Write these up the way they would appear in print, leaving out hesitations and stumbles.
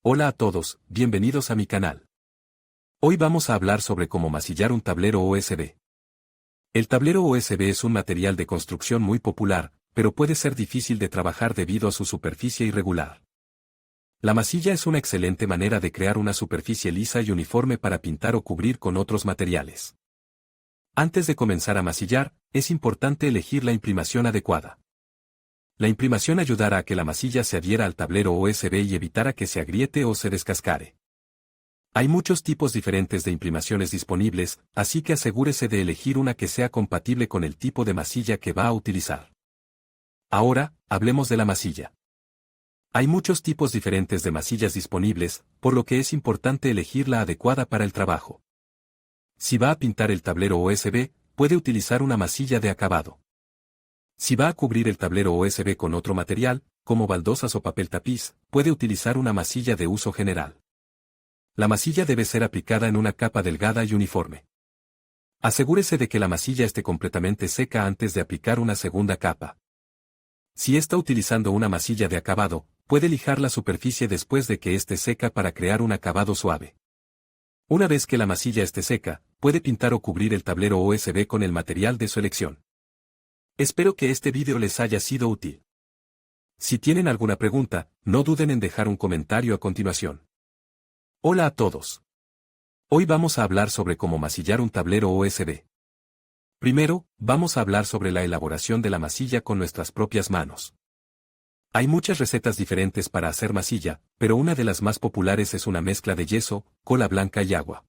Hola a todos, bienvenidos a mi canal. Hoy vamos a hablar sobre cómo masillar un tablero USB. El tablero USB es un material de construcción muy popular, pero puede ser difícil de trabajar debido a su superficie irregular. La masilla es una excelente manera de crear una superficie lisa y uniforme para pintar o cubrir con otros materiales. Antes de comenzar a masillar, es importante elegir la imprimación adecuada. La imprimación ayudará a que la masilla se adhiera al tablero USB y evitará que se agriete o se descascare. Hay muchos tipos diferentes de imprimaciones disponibles, así que asegúrese de elegir una que sea compatible con el tipo de masilla que va a utilizar. Ahora, hablemos de la masilla. Hay muchos tipos diferentes de masillas disponibles, por lo que es importante elegir la adecuada para el trabajo. Si va a pintar el tablero USB, puede utilizar una masilla de acabado. Si va a cubrir el tablero USB con otro material, como baldosas o papel tapiz, puede utilizar una masilla de uso general. La masilla debe ser aplicada en una capa delgada y uniforme. Asegúrese de que la masilla esté completamente seca antes de aplicar una segunda capa. Si está utilizando una masilla de acabado, puede lijar la superficie después de que esté seca para crear un acabado suave. Una vez que la masilla esté seca, puede pintar o cubrir el tablero USB con el material de su elección. Espero que este vídeo les haya sido útil. Si tienen alguna pregunta, no duden en dejar un comentario a continuación. Hola a todos. Hoy vamos a hablar sobre cómo masillar un tablero USB. Primero, vamos a hablar sobre la elaboración de la masilla con nuestras propias manos. Hay muchas recetas diferentes para hacer masilla, pero una de las más populares es una mezcla de yeso, cola blanca y agua.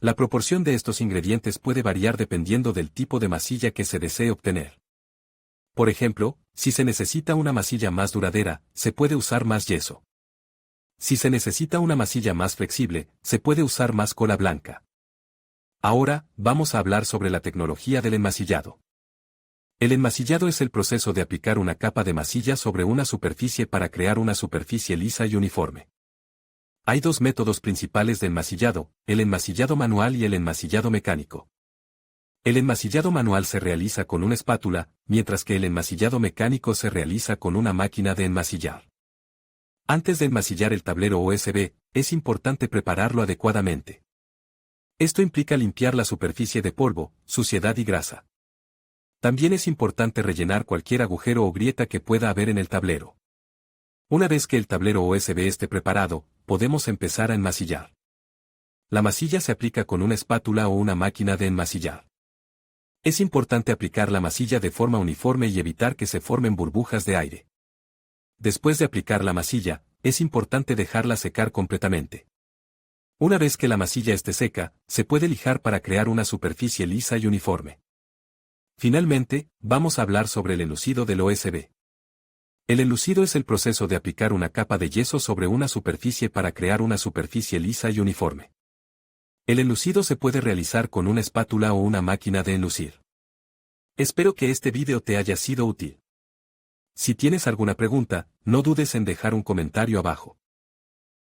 La proporción de estos ingredientes puede variar dependiendo del tipo de masilla que se desee obtener. Por ejemplo, si se necesita una masilla más duradera, se puede usar más yeso. Si se necesita una masilla más flexible, se puede usar más cola blanca. Ahora, vamos a hablar sobre la tecnología del enmasillado. El enmasillado es el proceso de aplicar una capa de masilla sobre una superficie para crear una superficie lisa y uniforme. Hay dos métodos principales de enmasillado, el enmasillado manual y el enmasillado mecánico. El enmasillado manual se realiza con una espátula, mientras que el enmasillado mecánico se realiza con una máquina de enmasillar. Antes de enmasillar el tablero USB, es importante prepararlo adecuadamente. Esto implica limpiar la superficie de polvo, suciedad y grasa. También es importante rellenar cualquier agujero o grieta que pueda haber en el tablero. Una vez que el tablero USB esté preparado, podemos empezar a enmasillar. La masilla se aplica con una espátula o una máquina de enmasillar. Es importante aplicar la masilla de forma uniforme y evitar que se formen burbujas de aire. Después de aplicar la masilla, es importante dejarla secar completamente. Una vez que la masilla esté seca, se puede lijar para crear una superficie lisa y uniforme. Finalmente, vamos a hablar sobre el enlucido del USB. El enlucido es el proceso de aplicar una capa de yeso sobre una superficie para crear una superficie lisa y uniforme. El enlucido se puede realizar con una espátula o una máquina de enlucir. Espero que este vídeo te haya sido útil. Si tienes alguna pregunta, no dudes en dejar un comentario abajo.